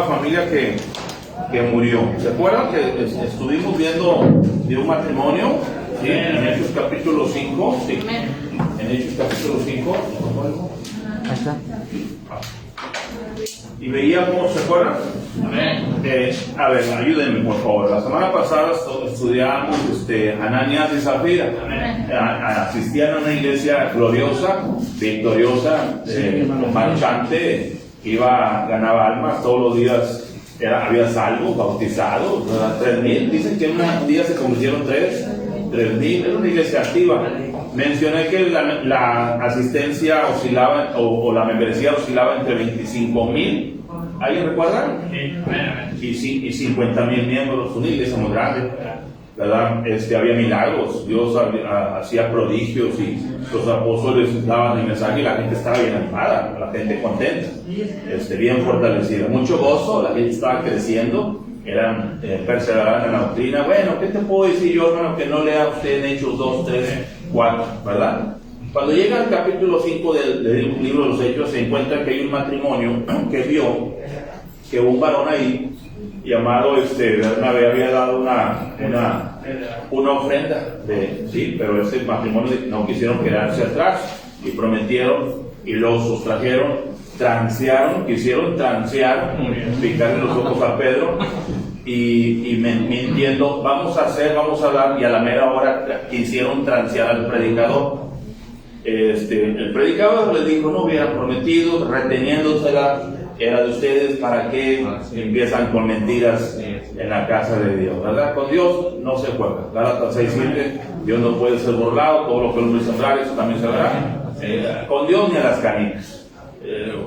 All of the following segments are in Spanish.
familia que murió. ¿Se acuerdan que estuvimos viendo de un matrimonio? ¿Sí? En Hechos capítulo 5. ¿Sí? En Hechos capítulo 5. Ahí está. Y veíamos, ¿se acuerdan? A ver, ayúdenme por favor. La semana pasada estudiamos Ananías y Zafira. Asistían a una iglesia gloriosa, victoriosa, marchante, ganaba almas todos los días. Había salvos, bautizados, 3,000. Dicen que en un día se convirtieron 3,000. Era una iglesia activa. Mencioné que la asistencia oscilaba, o la membresía oscilaba entre 25,000. ¿Alguien recuerda? Y 50,000 miembros. Una iglesia muy grande, ¿verdad? Había milagros. Dios hacía prodigios y los apóstoles daban el mensaje y la gente estaba bien animada, la gente contenta, bien fortalecida. Mucho gozo, la gente estaba creciendo, eran perseveraban en la doctrina. Bueno, ¿qué te puedo decir yo, hermano, que no lea usted en Hechos 2, 3, 4, ¿verdad? Cuando llega al capítulo 5 del libro de los Hechos, se encuentra que hay un matrimonio que vio que un varón ahí llamado Bernabé había dado una ofrenda, sí, pero ese matrimonio no quisieron quedarse atrás y prometieron y lo sustrajeron, quisieron transear, picarle los ojos a Pedro y mintiendo, vamos a dar, y a la mera hora quisieron transear al predicador. El predicador les dijo: no hubieran prometido, reteniéndosela era de ustedes, ¿para qué empiezan con mentiras en la casa de Dios? ¿Verdad? Con Dios no se juega. Gálatas 6:7, Dios no puede ser burlado, todo lo que el hombre sembrar, eso también se verá. Con Dios ni a las canicas.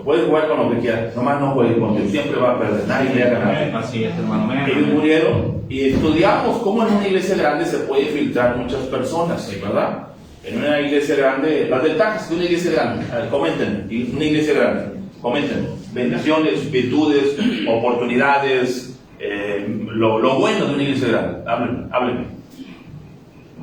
Puedes jugar con lo que quieras, nomás no juegues con Dios, siempre va a perder, nadie le va a ganar. Así es, hermano. Ellos murieron y estudiamos cómo en una iglesia grande se puede filtrar muchas personas, ¿verdad? En una iglesia grande, las ventajas de una iglesia grande, comenten, una iglesia grande, comenten, bendiciones, virtudes, oportunidades, lo bueno de una iglesia grande, háblenme.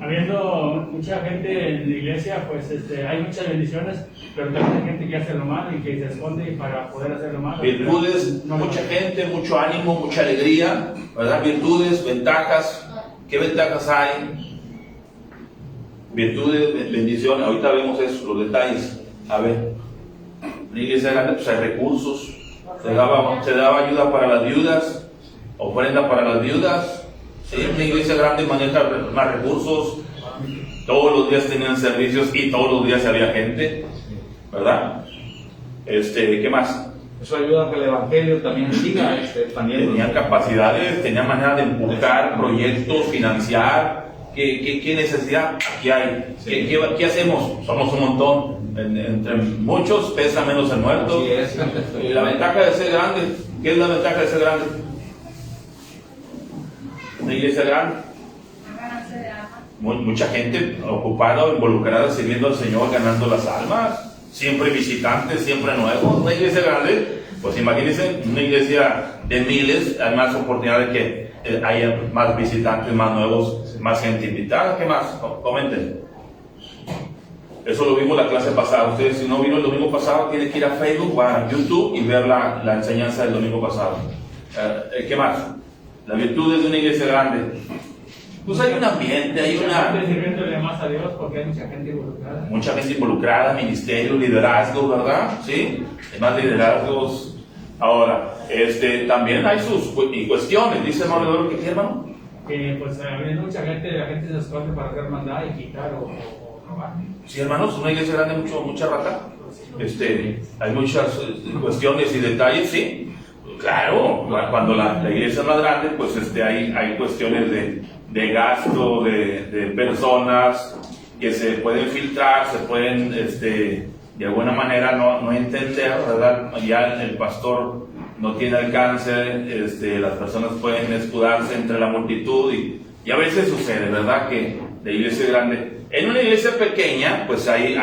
Habiendo mucha gente en la iglesia, pues hay muchas bendiciones, pero también hay gente que hace lo malo y que se esconde para poder hacer lo malo. Virtudes, mucha gente, mucho ánimo, mucha alegría, ¿verdad? Virtudes, ventajas, ¿qué ventajas hay? Virtudes, bendiciones, ahorita vemos eso, los detalles. A ver, una iglesia grande, pues hay recursos, se daba ayuda para las viudas, ofrenda para las viudas. Sí, una iglesia grande maneja más recursos, todos los días tenían servicios y todos los días había gente, ¿verdad? ¿Qué más? Eso ayuda a que el evangelio también siga expandiendo. Tenían capacidades, tenían manera de impulsar proyectos, financiar. ¿Qué necesidad aquí hay? Sí. ¿Qué hacemos? Somos un montón. Entre muchos pesa menos el muerto. Así es. Y la ventaja de ser grande, ¿qué es la ventaja de ser grande? Una iglesia grande. Mucha gente ocupada o involucrada sirviendo al Señor, ganando las almas. Siempre visitantes, siempre nuevos. Una iglesia grande, pues imagínense, una iglesia de miles, hay más oportunidad de que haya más visitantes, más nuevos, más gente invitada. ¿Qué más? Comenten. Eso lo vimos la clase pasada. Ustedes, si no vino el domingo pasado, tienen que ir a Facebook o a YouTube y ver la enseñanza del domingo pasado. ¿Qué más? Las virtudes de una iglesia grande. Pues hay un ambiente, hay una... sirviéndole más a Dios porque hay mucha gente involucrada. Mucha gente involucrada, ministerio, liderazgo, ¿verdad? Sí, hay más liderazgos. Ahora, también hay sus cuestiones. Dice hermano Eduardo, ¿qué hermano? Que pues habiendo mucha gente, la gente se esconde para hacer maldad y quitar o robar. Sí, hermanos, una iglesia grande, mucha rata. Hay muchas cuestiones y detalles, sí. Claro, cuando la iglesia es más grande, pues hay cuestiones de gasto, de personas que se pueden filtrar, se pueden de alguna manera no entender, ¿verdad? Ya el pastor no tiene alcance, las personas pueden escudarse entre la multitud y a veces sucede, ¿verdad? Que de iglesia grande. En una iglesia pequeña, pues hay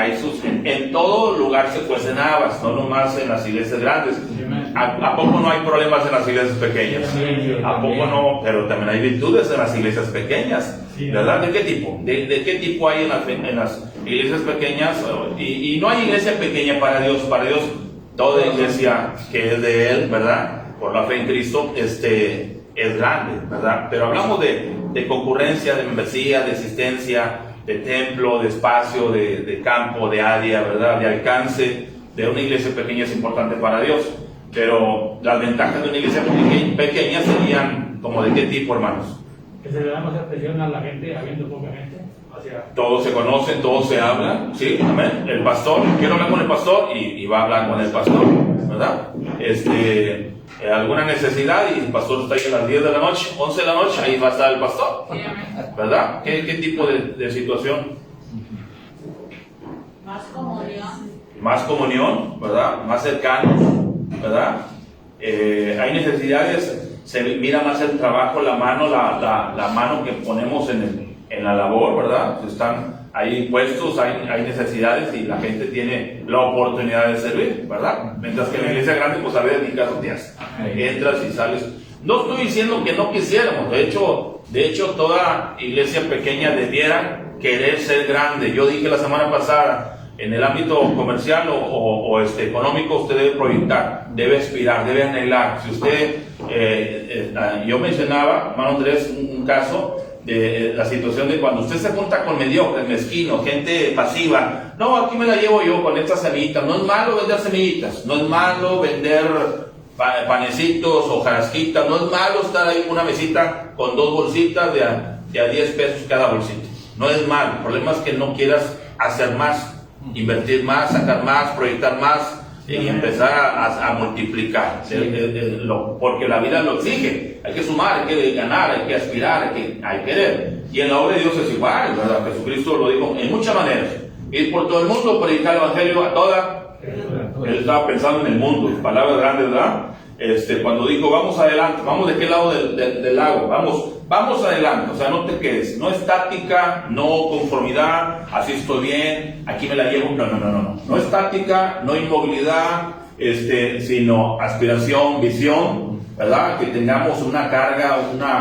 en todo lugar se cuecen habas, no nomás en las iglesias grandes. ¿A poco no hay problemas en las iglesias pequeñas? ¿A poco no? Pero también hay virtudes en las iglesias pequeñas, ¿verdad? ¿De qué tipo? ¿De qué tipo hay en las iglesias pequeñas? Y no hay iglesia pequeña para Dios. Para Dios, toda iglesia que es de Él, ¿verdad? por la fe en Cristo, es grande, ¿verdad? Pero hablamos de concurrencia, de membresía, de asistencia, de templo, de espacio, de campo, de área, ¿verdad? De alcance. De una iglesia pequeña es importante para Dios, pero las ventajas de una iglesia pequeña serían como de qué tipo, hermanos. Que se le da más atención a la gente, habiendo poca gente. Todos se conocen, todos se hablan, ¿sí? Amén. El pastor, quiero hablar con el pastor y va a hablar con el pastor, ¿verdad? Alguna necesidad y el pastor está ahí a las 10 de la noche, 11 de la noche, ahí va a estar el pastor, ¿verdad? ¿Qué tipo de situación? Más comunión. Más comunión, ¿verdad? Más cercanos, ¿verdad? Hay necesidades, se mira más el trabajo, la mano que ponemos en la labor, ¿verdad? Están ahí puestos, hay necesidades y la gente tiene la oportunidad de servir, ¿verdad? Mientras que en la iglesia grande, pues a veces ni caso te hace. Entras y sales. No estoy diciendo que no quisiéramos, de hecho toda iglesia pequeña debiera querer ser grande. Yo dije la semana pasada, en el ámbito comercial o económico, usted debe proyectar, debe aspirar, debe anhelar. Si usted, yo mencionaba, hermano Andrés, un caso de la situación de cuando usted se junta con mediocres, mezquinos, gente pasiva. No, aquí me la llevo yo con estas semillitas. No es malo vender semillitas, no es malo vender panecitos o jarasquitas, no es malo estar ahí con una mesita con 2 bolsitas de a 10 pesos cada bolsita. No es malo, el problema es que no quieras hacer más, invertir más, sacar más, proyectar más y empezar a multiplicar, porque la vida lo exige. Hay que sumar, hay que ganar, hay que aspirar, hay que querer. Y en la obra de Dios es igual, ¿verdad? Jesucristo lo dijo en muchas maneras: ir por todo el mundo, predicar el evangelio a toda. Él estaba pensando en el mundo, palabras grandes, ¿verdad? Cuando dijo vamos adelante, vamos de qué lado del lago, vamos adelante, o sea, no te quedes, no estática, no conformidad, así estoy bien, aquí me la llevo, no estática, no inmovilidad, sino aspiración, visión, ¿verdad? Que tengamos una carga,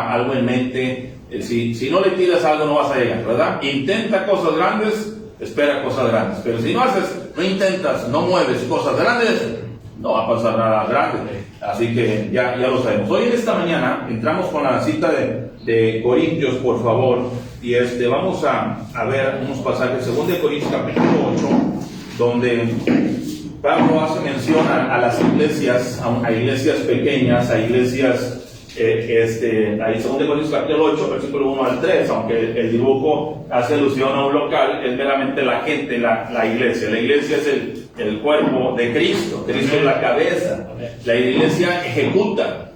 algo en mente. Si no le tiras algo no vas a llegar, ¿verdad? Intenta cosas grandes, espera cosas grandes, pero si no intentas, no mueves cosas grandes, no va a pasar nada grande. Así que ya lo sabemos. Hoy en esta mañana entramos con la cita de Corintios, por favor, y vamos a ver unos pasajes. 2 Corintios capítulo 8, donde Pablo hace mención a las iglesias, a iglesias pequeñas, a iglesias, ahí 2 Corintios capítulo 8, versículo 1 al 3, aunque el dibujo hace alusión a un local, es meramente la gente, la iglesia. La iglesia es el cuerpo de Cristo, Cristo es la cabeza, la iglesia ejecuta,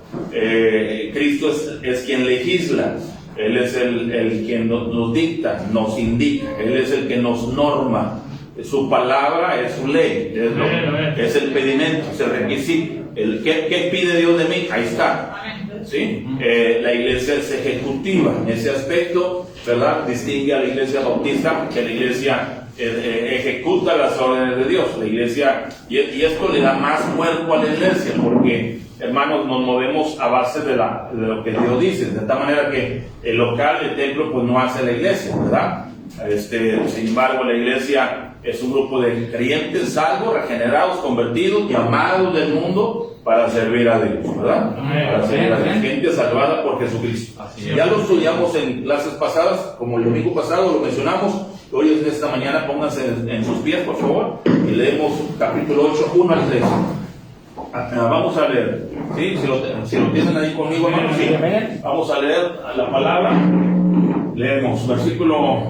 Cristo es quien legisla, Él es el quien nos dicta, nos indica, Él es el que nos norma. Su palabra es su ley, es el pedimento, es el requisito. ¿Qué pide Dios de mí? Ahí está. ¿Sí? La iglesia es ejecutiva en ese aspecto, ¿verdad? Distingue a la iglesia bautista, que la iglesia ejecuta las órdenes de Dios. La iglesia, y esto le da más cuerpo a la iglesia, porque, hermanos, nos movemos a base de lo que Dios dice, de tal manera que el local, el templo, pues no hace la iglesia, ¿verdad? Sin embargo, la iglesia es un grupo de creyentes salvos, regenerados, convertidos, llamados del mundo para servir a Dios, ¿verdad? Para servir a Dios, gente salvada por Jesucristo. Ya lo estudiamos en clases pasadas, como el domingo pasado lo mencionamos. Hoy en esta mañana pónganse en sus pies, por favor, y leemos capítulo 8, 1 al 3. Vamos a leer, ¿sí? Si lo tienen ahí conmigo, hermanos, sí. Vamos a leer la palabra. Leemos versículo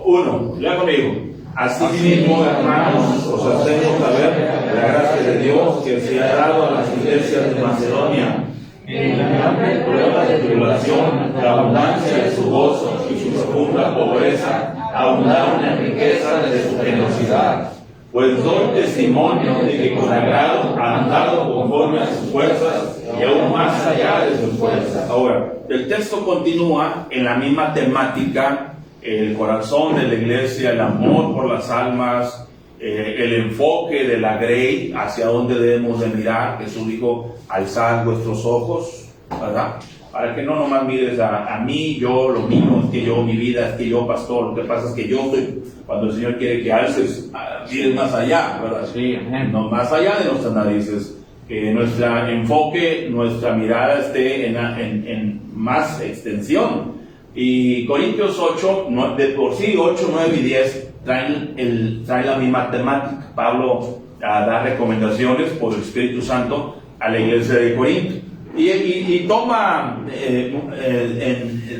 1. Lea conmigo. Así mismo, hermanos, os hacemos saber la gracia de Dios que se ha dado a las iglesias de Macedonia. En la grande prueba de tribulación, la abundancia de su gozo y su profunda pobreza abundaron en riqueza de su generosidad. Pues doy testimonio de que con agrado han dado conforme a sus fuerzas y aún más allá de sus fuerzas. Ahora, el texto continúa en la misma temática: el corazón de la iglesia, el amor por las almas, el enfoque de la grey, hacia dónde debemos de mirar. Jesús dijo: alzad vuestros ojos, ¿verdad? Para que no nomás mires a mí, yo, lo mío, es que yo, mi vida, es que yo, pastor. Lo que pasa es que yo estoy, cuando el Señor quiere que alces, mires más allá, ¿verdad? Sí, amén. No, más allá de nuestras narices. que nuestro enfoque, nuestra mirada esté en más extensión. Y Corintios 8, de por sí 8, 9 y 10 traen la misma temática. Pablo da recomendaciones por el Espíritu Santo a la iglesia de Corinto. Y toma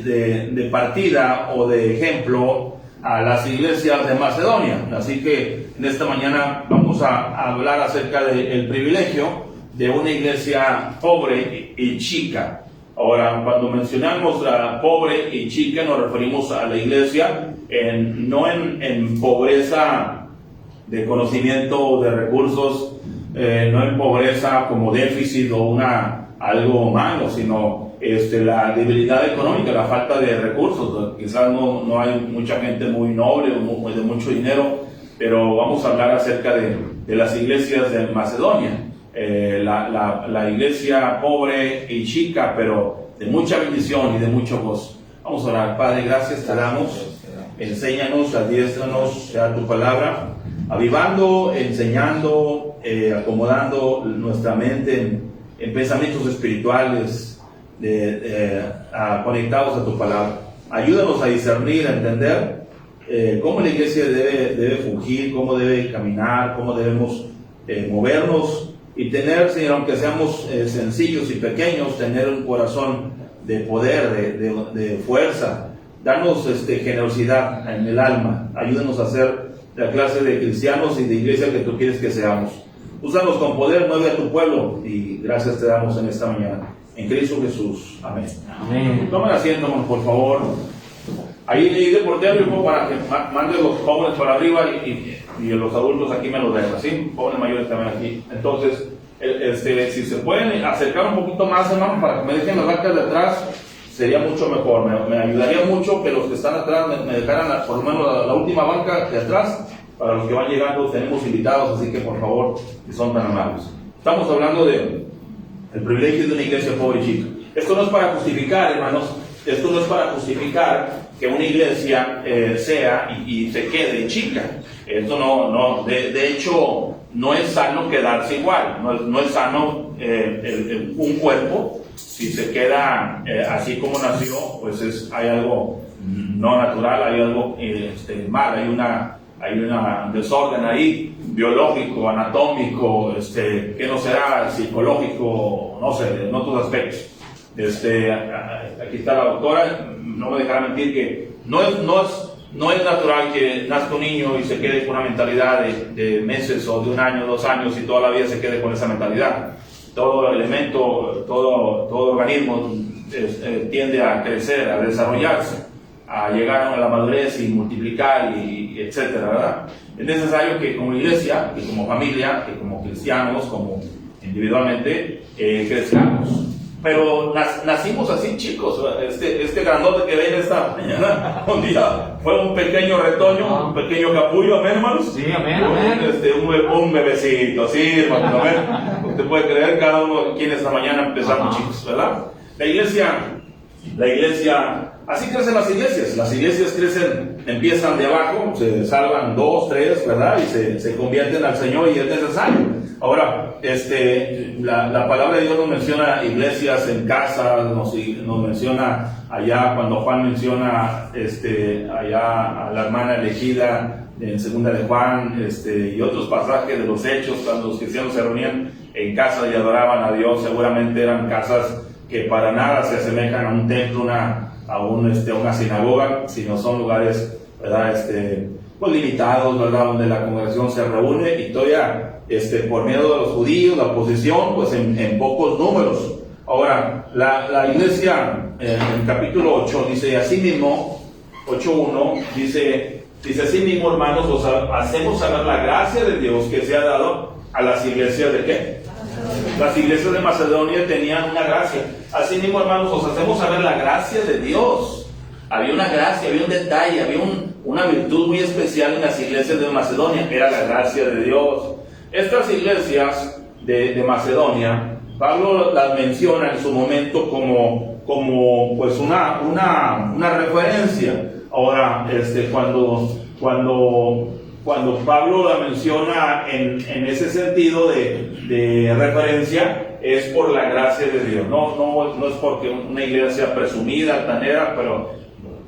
de partida o de ejemplo a las iglesias de Macedonia. Así que en esta mañana vamos a hablar acerca del privilegio de una iglesia pobre y chica. Ahora, cuando mencionamos la pobre y chica, nos referimos a la iglesia no en pobreza de conocimiento o de recursos, no en pobreza como déficit o algo malo, sino la debilidad económica, la falta de recursos. Quizás no hay mucha gente muy noble o de mucho dinero, pero vamos a hablar acerca de las iglesias de Macedonia. La iglesia pobre y chica, pero de mucha bendición y de mucho gozo. Vamos a orar. Padre, gracias te damos. Enséñanos, adiéstranos sea tu palabra, avivando, enseñando, acomodando nuestra mente en pensamientos espirituales conectados a tu palabra. Ayúdanos a discernir, a entender cómo la iglesia debe fungir, cómo debe caminar, cómo debemos movernos y tener, Señor, aunque seamos sencillos y pequeños, tener un corazón de poder, de fuerza. Danos generosidad en el alma. Ayúdanos a ser la clase de cristianos y de iglesia que tú quieres que seamos. Úsanos con poder, mueve a tu pueblo, y gracias te damos en esta mañana. En Cristo Jesús. Amén. Amén. Tomen asiento, por favor. Ahí le de portero para que mande los jóvenes para arriba y los adultos aquí me los dejan, ¿sí? Jóvenes mayores también aquí. Entonces, si se pueden acercar un poquito más, hermano, para que me dejen las bancas de atrás, sería mucho mejor. Me ayudaría mucho que los que están atrás me dejaran por lo menos la última banca de atrás. Para los que van llegando tenemos invitados, así que por favor, si son tan amables. Estamos hablando del privilegio de una iglesia pobre y chica. Esto no es para justificar, hermanos, esto no es para justificar que una iglesia sea y se quede chica. Esto no, de hecho, no es sano quedarse igual, no es sano un cuerpo, si se queda así como nació, pues hay algo no natural, hay algo mal, hay un desorden ahí, biológico, anatómico, que no será psicológico, no sé, en otros aspectos. Aquí está la doctora, no me dejará mentir que no es natural que nazca un niño y se quede con una mentalidad de meses o de 1 año, 2 años y toda la vida se quede con esa mentalidad. Todo elemento, todo organismo tiende a crecer, a desarrollarse, a llegar a la madurez y multiplicar y etcétera, ¿verdad? Es necesario que como iglesia, que como familia, que como cristianos, como individualmente, crezcamos. Pero nacimos así, chicos. Este grandote que ven esta mañana, un día fue un pequeño retoño, un pequeño capullo, amén, hermanos. Sí, amén, amén. Un bebecito, sí, hermano, amén. Usted puede creer, cada uno aquí en esta mañana empezamos, chicos, ¿verdad? La iglesia, así crecen las iglesias crecen, empiezan de abajo, se salvan 2, 3, ¿verdad? Y se convierten al Señor y es necesario. Ahora, la palabra de Dios nos menciona iglesias en casa, nos menciona allá, cuando Juan menciona allá a la hermana elegida en 2 de Juan, y otros pasajes de los Hechos, cuando los cristianos se reunían en casa y adoraban a Dios, seguramente eran casas que para nada se asemejan a un templo, a una sinagoga, sino son lugares, ¿verdad? Pues limitados, ¿verdad? Donde la congregación se reúne y todavía, por miedo de los judíos, la oposición, pues en pocos números. Ahora, la iglesia, en capítulo 8, dice, así mismo, 8.1, dice, así mismo, hermanos, os hacemos saber la gracia de Dios que se ha dado a las iglesias de ¿qué? Las iglesias de Macedonia tenían una gracia. Así mismo, hermanos, os hacemos saber la gracia de Dios. Había una gracia, había un detalle, había una virtud muy especial en las iglesias de Macedonia, era la gracia de Dios. Estas iglesias de Macedonia, Pablo las menciona en su momento como pues una referencia. Ahora, cuando cuando Pablo la menciona en ese sentido de referencia, es por la gracia de Dios. No es porque una iglesia sea presumida, altanera, pero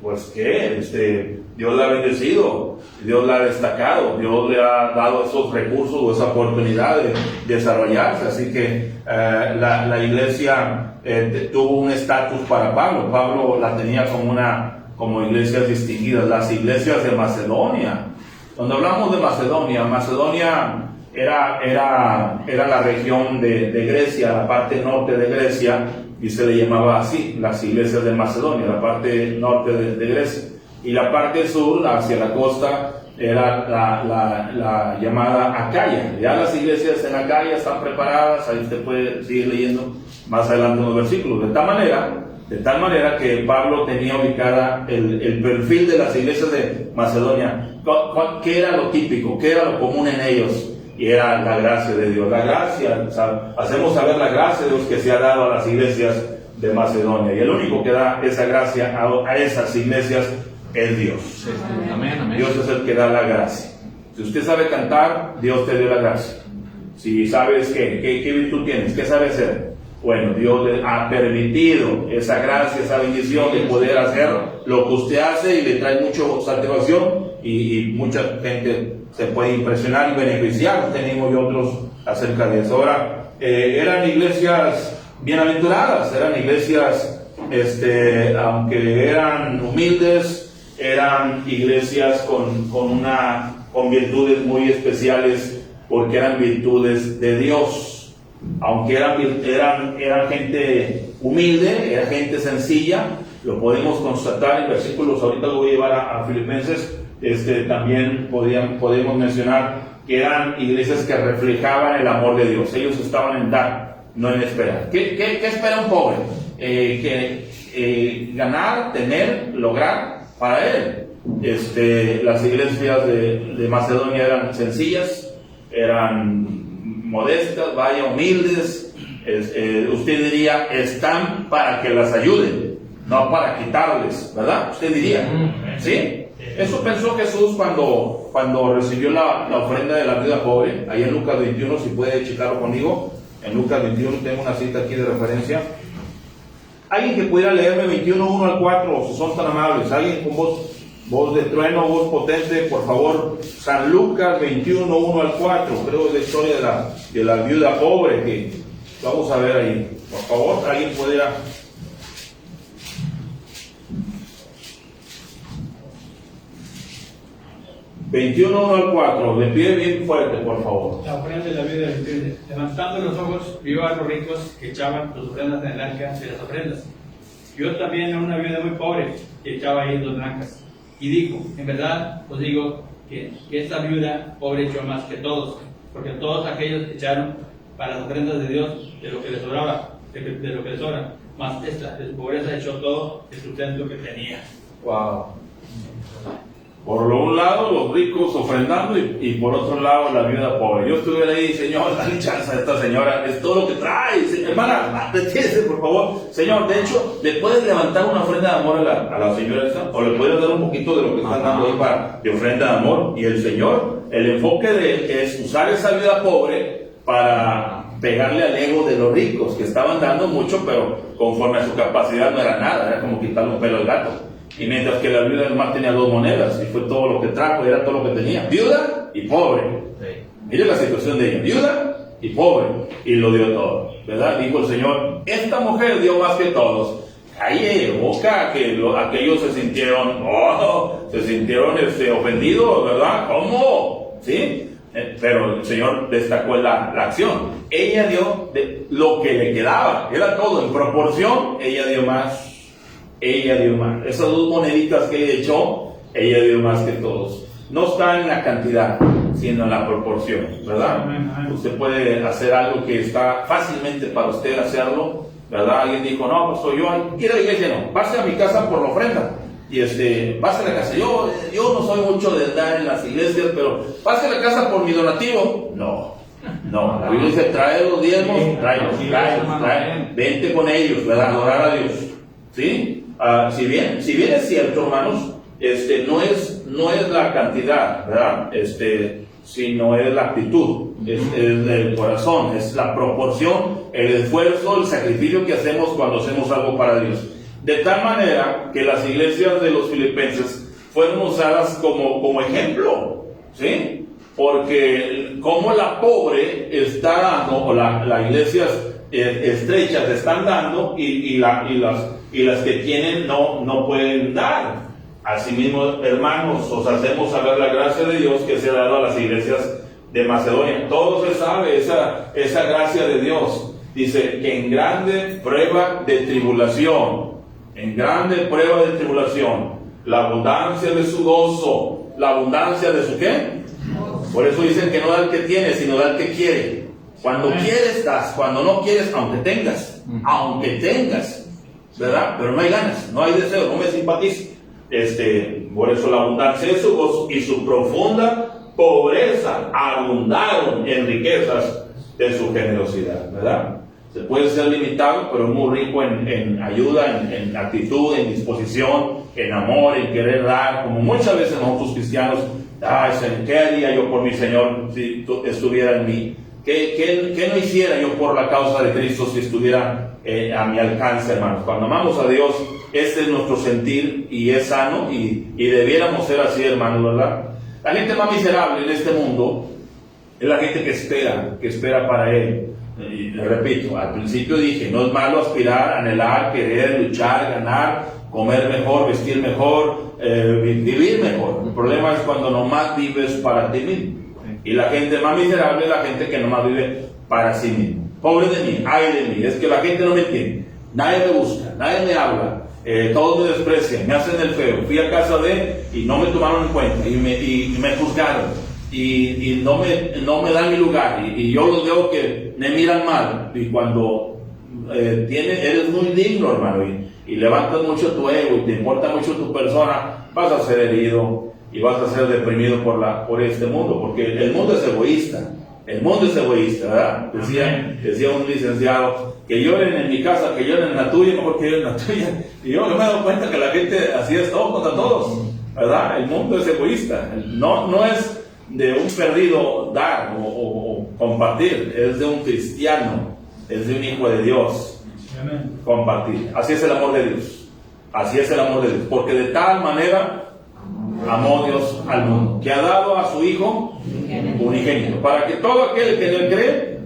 pues que Dios la ha bendecido, Dios la ha destacado, Dios le ha dado esos recursos o esa oportunidad de desarrollarse. Así que la iglesia tuvo un estatus para Pablo. Pablo la tenía como iglesias distinguidas. Las iglesias de Macedonia, cuando hablamos de Macedonia era la región de Grecia, la parte norte de Grecia, y se le llamaba así, las iglesias de Macedonia, la parte norte de Grecia. Y la parte sur, hacia la costa, era la llamada Acaya. Ya las iglesias en Acaya están preparadas, ahí usted puede seguir leyendo más adelante los versículos. De tal manera que Pablo tenía ubicada el perfil de las iglesias de Macedonia. ¿Qué era lo típico? ¿Qué era lo común en ellos? Y era la gracia de Dios. La gracia, hacemos saber la gracia de Dios que se ha dado a las iglesias de Macedonia. Y el único que da esa gracia a esas iglesias es Dios. Amén, amén. Dios es el que da la gracia. Si usted sabe cantar, Dios te dio la gracia. Si sabes qué virtud tienes, qué sabes hacer, bueno, Dios le ha permitido esa gracia, esa bendición de poder hacer lo que usted hace, y le trae mucha satisfacción, y mucha gente se puede impresionar y beneficiar. Tenemos otros acerca de eso. Ahora, eran iglesias bienaventuradas, eran iglesias, aunque eran humildes, eran iglesias con virtudes muy especiales, porque eran virtudes de Dios. Aunque eran gente humilde, era gente sencilla, lo podemos constatar en versículos. Ahorita lo voy a llevar a Filipenses. También podemos mencionar que eran iglesias que reflejaban el amor de Dios. Ellos estaban en dar, no en esperar. ¿Qué espera un pobre? Ganar, tener, lograr para él. Las iglesias de Macedonia eran sencillas, eran modestas, humildes. Usted diría, están para que las ayuden, no para quitarles, ¿verdad? Usted diría, ¿sí? Eso pensó Jesús cuando recibió la ofrenda de la viuda pobre, ahí en Lucas 21, si puede checarlo conmigo. En Lucas 21 tengo una cita aquí de referencia. Alguien que pudiera leerme 21, 1 al 4, si son tan amables. Alguien con voz de trueno, voz potente, por favor. San Lucas 21, 1 al 4, creo que es la historia de la viuda pobre, que vamos a ver ahí. Por favor, alguien pudiera. 21, 1 al 4, le pide bien fuerte, por favor. La ofrenda de la vida del Espíritu. Levantando los ojos, vio a los ricos que echaban sus ofrendas en el arca de las ofrendas. Vio también a una viuda muy pobre que echaba ahí 2 blancas. Y dijo, en verdad os digo que esta viuda pobre echó más que todos, porque todos aquellos echaron para las ofrendas de Dios de lo que les sobraba, de lo que les sobra. Mas esta, de su pobreza, echó todo el sustento que tenía. Wow. Por un lado los ricos ofrendando, y por otro lado la viuda pobre. Yo estuve ahí, Señor, dale chance a esta señora, es todo lo que trae. Hermana, deténgase por favor. Señor, de hecho, ¿le puedes levantar una ofrenda de amor a la señora esta? ¿O le puedes dar un poquito de lo que están dando ahí de ofrenda de amor? Y el Señor, el enfoque de él es usar esa viuda pobre para pegarle al ego de los ricos, que estaban dando mucho, pero conforme a su capacidad no era nada, era como quitarle un pelo al gato. Y mientras que la viuda además tenía 2 monedas, y fue todo lo que trajo, era todo lo que tenía. Viuda y pobre. Mire la situación de ella, viuda y pobre, y lo dio todo, ¿verdad? Dijo el Señor, esta mujer dio más que todos. Calle boca, que aquellos se sintieron ofendidos, ¿verdad? ¿Cómo? ¿Sí? Pero el Señor destacó la acción. Ella dio de lo que le quedaba, era todo en proporción. Ella dio más. Esas 2 moneditas que ella echó, ella dio más que todos. No está en la cantidad, sino en la proporción, ¿verdad? Usted puede hacer algo que está fácilmente para usted hacerlo, ¿verdad? Alguien dijo, no, pues soy yo, quiere la iglesia, no, pase a mi casa por la ofrenda. Y pase a la casa. Yo no soy mucho de andar en las iglesias, pero pase a la casa por mi donativo. No, la Biblia dice, trae los diezmos, trae. Vente con ellos, ¿verdad? Adorar a Dios, ¿sí? Si bien es cierto, hermanos, no no es la cantidad, ¿verdad? Sino es la actitud, es el corazón, es la proporción, el esfuerzo, el sacrificio que hacemos cuando hacemos algo para Dios. De tal manera que las iglesias de los filipenses fueron usadas como ejemplo, ¿sí? Porque como la pobre está dando, o las iglesias estrechas están dando, y las que tienen no pueden dar. Asimismo, hermanos, os hacemos saber la gracia de Dios que se ha dado a las iglesias de Macedonia. Todo se sabe, esa gracia de Dios. Dice que en grande prueba de tribulación, la abundancia de su gozo, la abundancia de su ¿qué? Por eso dicen que no da el que tiene, sino da el que quiere. Cuando quieres das, cuando no quieres, aunque tengas, ¿verdad? Pero no hay ganas, no hay deseo, no me simpatiza. Por eso la abundancia de su gozo y su profunda pobreza abundaron en riquezas de su generosidad, ¿verdad? Se puede ser limitado, pero muy rico en ayuda, en actitud, en disposición, en amor, en querer dar, como muchas veces nosotros cristianos, ¿qué haría yo por mi Señor si estuviera en mí? ¿Qué no hiciera yo por la causa de Cristo si estuviera a mi alcance, hermanos? Cuando amamos a Dios, este es nuestro sentir y es sano, y debiéramos ser así, hermanos, ¿verdad? La gente más miserable en este mundo es la gente que espera para Él. Y repito, al principio dije, no es malo aspirar, anhelar, querer, luchar, ganar, comer mejor, vestir mejor, vivir mejor. El problema es cuando nomás vives para ti mismo. Y la gente más miserable es la gente que nomás vive para sí mismo. Pobre de mí, ay de mí, es que la gente no me entiende, nadie me busca, nadie me habla, todos me desprecian, me hacen el feo. Fui a casa de y no me tomaron en cuenta, y me juzgaron, y no me dan mi lugar, y yo los veo que me miran mal. Y cuando eres muy digno, hermano, y levantas mucho tu ego y te importa mucho tu persona, vas a ser herido y vas a ser deprimido por este mundo, porque el mundo es egoísta. El mundo es egoísta, ¿verdad? Decía un licenciado, que lloren en mi casa, que lloren en la tuya, mejor que lloren en la tuya. Y yo me he dado cuenta que la gente así es todo contra todos, ¿verdad? El mundo es egoísta. No es de un perdido dar o compartir, es de un cristiano, es de un hijo de Dios. Compartir. Así es el amor de Dios. Así es el amor de Dios. Porque de tal manera amó Dios al mundo, que ha dado a su Hijo unigénito, para que todo aquel que en él cree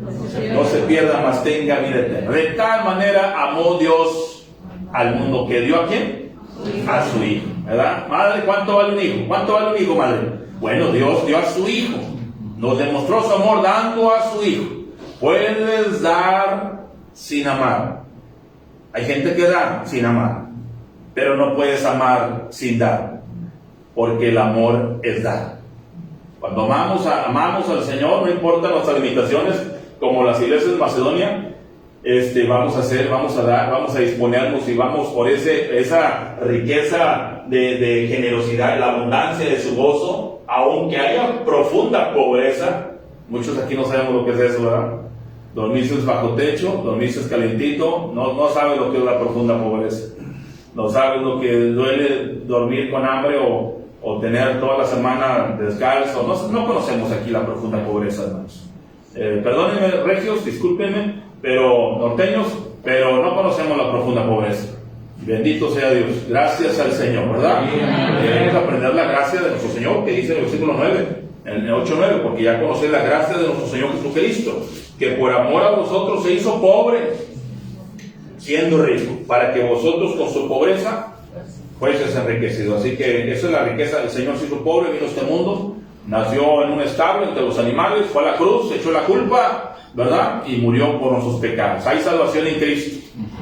no se pierda, mas tenga vida eterna. De tal manera amó Dios al mundo, que dio ¿a quién? A su Hijo, ¿verdad? Madre, ¿cuánto vale un hijo? ¿Cuánto vale un hijo, madre? Bueno, Dios dio a su Hijo, nos demostró su amor dando a su Hijo. Puedes dar sin amar. Hay gente que da sin amar, pero no puedes amar sin dar, porque el amor es dar. Cuando amamos al Señor, no importa nuestras limitaciones, como las iglesias de Macedonia, vamos a dar, vamos a disponernos, y vamos por esa riqueza de generosidad, la abundancia de su gozo, aunque haya profunda pobreza. Muchos aquí no sabemos lo que es eso, ¿verdad? Dormirse bajo techo, dormirse calentito, no saben lo que es la profunda pobreza. No saben lo que duele dormir con hambre o tener toda la semana descalzo. No conocemos aquí la profunda pobreza, hermanos. Perdónenme, regios, discúlpenme, pero norteños, pero no conocemos la profunda pobreza. Bendito sea Dios. Gracias al Señor, ¿verdad? Debemos aprender la gracia de nuestro Señor, que dice en el versículo 9, en el 8:9, porque ya conocéis la gracia de nuestro Señor Jesucristo, que por amor a vosotros se hizo pobre, siendo rico, para que vosotros con su pobreza fueses enriquecidos. Así que esa es la riqueza. El Señor se hizo pobre, vino a este mundo, nació en un establo entre los animales, fue a la cruz, echó la culpa, ¿verdad? Y murió por nuestros pecados. Hay salvación en Cristo.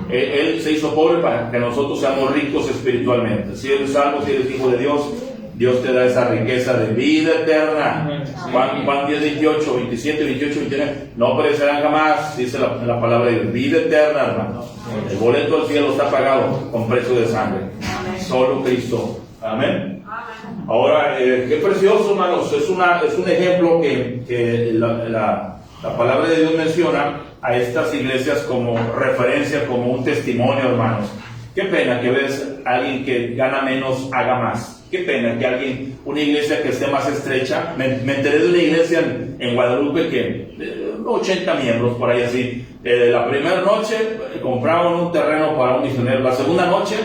Él se hizo pobre para que nosotros seamos ricos espiritualmente. Si eres salvo, si eres hijo de Dios, Dios te da esa riqueza de vida eterna. Juan 10, 28, 27, 28, 29. No perecerán jamás, dice la palabra de Dios. Vida eterna, hermano. El boleto del cielo está pagado con precio de sangre. Solo Cristo. Amén. Ahora, qué precioso, hermanos. Es un ejemplo que la palabra de Dios menciona a estas iglesias como referencia, como un testimonio, hermanos. Qué pena que ves a alguien que gana menos, haga más. Qué pena que alguien, una iglesia que esté más estrecha. Me enteré de una iglesia en Guadalupe que 80 miembros, por ahí así. La primera noche compraron un terreno para un misionero. La segunda noche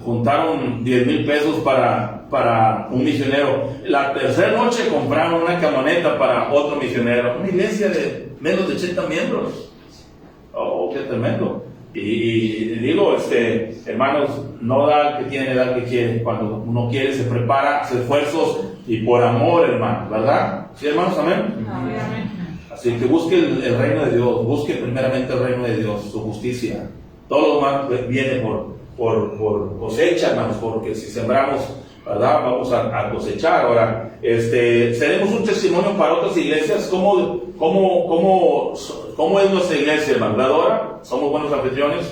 juntaron 10,000 pesos para un misionero. La tercera noche compraron una camioneta para otro misionero. Una iglesia de menos de 80 miembros. Oh, qué tremendo. Y digo, hermanos, no da el que tiene, da el que quiere. Cuando uno quiere, se prepara, hace esfuerzos y por amor, hermanos, ¿verdad? ¿Sí, hermanos? Amén. Así que busque el reino de Dios, busque primeramente el reino de Dios, su justicia. Todo lo demás viene por cosecha, hermanos, porque si sembramos, ¿verdad? Vamos a cosechar. Ahora, seremos un testimonio para otras iglesias. ¿Cómo es nuestra iglesia, hermano? ¿Dadora? Somos buenos anfitriones,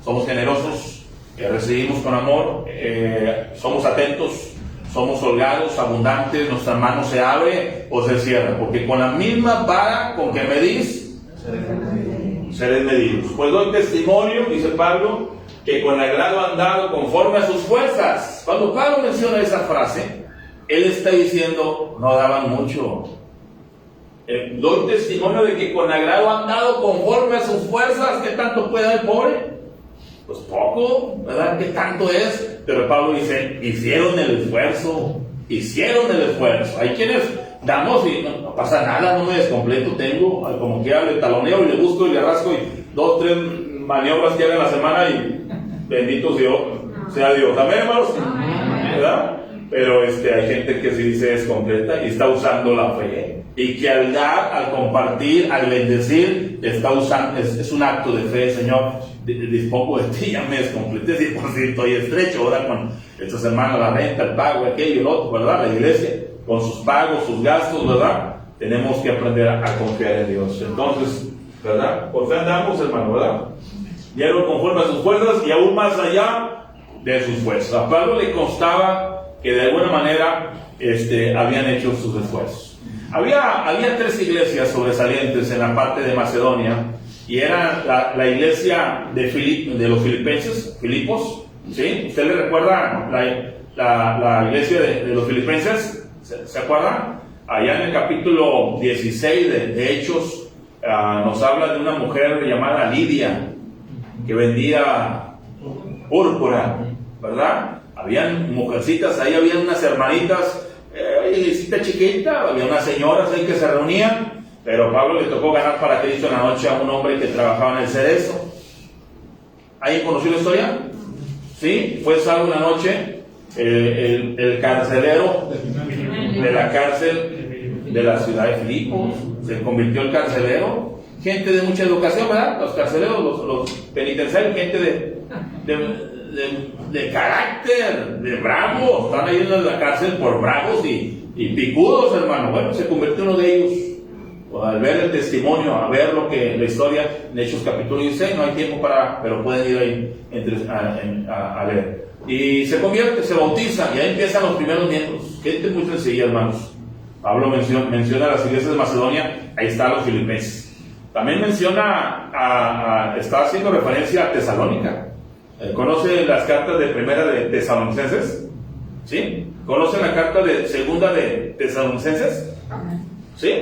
somos generosos, recibimos con amor, somos atentos, somos holgados, abundantes, nuestra mano se abre o se cierra, porque con la misma vara con que medís, seréis medidos. Pues doy testimonio, dice Pablo, que con agrado han dado conforme a sus fuerzas. Cuando Pablo menciona esa frase, él está diciendo, no daban mucho. Doy testimonio de que con agrado han dado conforme a sus fuerzas. ¿Qué tanto puede dar el pobre? Pues poco, ¿verdad? ¿Qué tanto es? Pero Pablo dice, hicieron el esfuerzo. Hay quienes damos y no pasa nada, no me descompleto, tengo, como quiera le taloneo y le busco y le rasco y 2, 3 maniobras que haga en la semana y bendito sea Dios. Amén, hermanos, ¿verdad? Pero hay gente que sí se descompleta y está usando la fe. Y que al dar, al compartir, al bendecir, está usando, es un acto de fe. Señor, dispongo de ti, ya me descompleté, si por si estoy estrecho, ahora con esta semana la renta, el pago, aquello, el otro, ¿verdad? La iglesia, con sus pagos, sus gastos, ¿verdad? Tenemos que aprender a confiar en Dios. Entonces, ¿verdad? Por fe andamos, hermano, ¿verdad? Dieron conforme a sus fuerzas y aún más allá de sus fuerzas. A Pablo le constaba que de alguna manera habían hecho sus esfuerzos. Había 3 iglesias sobresalientes en la parte de Macedonia, y era la iglesia de los filipenses, Filipos, ¿sí? ¿Usted le recuerda la iglesia de los filipenses? ¿Se acuerdan? Allá en el capítulo 16 de Hechos, nos habla de una mujer llamada Lidia, que vendía púrpura, ¿verdad? Habían mujercitas, ahí habían unas hermanitas, iglesita chiquita, había unas señoras ahí que se reunían, pero Pablo le tocó ganar para Cristo en la noche a un hombre que trabajaba en el cerezo. ¿Alguien conoció la historia? ¿Sí? Fue salvo una noche el carcelero de la cárcel de la ciudad de Filipos, se convirtió el carcelero. Gente de mucha educación, ¿verdad? Los carceleros, los penitenciarios, gente de carácter, de bravos, están ahí en la cárcel por bravos y picudos, hermano. Bueno, se convirtió uno de ellos. Al ver el testimonio, a ver la historia en Hechos capítulo 16, no hay tiempo pero pueden ir ahí a leer. Y se convierte, se bautiza, y ahí empiezan los primeros miembros. Gente muy sencilla, hermanos. Pablo menciona las iglesias de Macedonia, ahí están los filipenses. También menciona, está haciendo referencia a Tesalónica. ¿Conoce las cartas de primera de Tesalonicenses? ¿Sí? ¿Conoce la carta de segunda de Tesalonicenses? ¿Sí?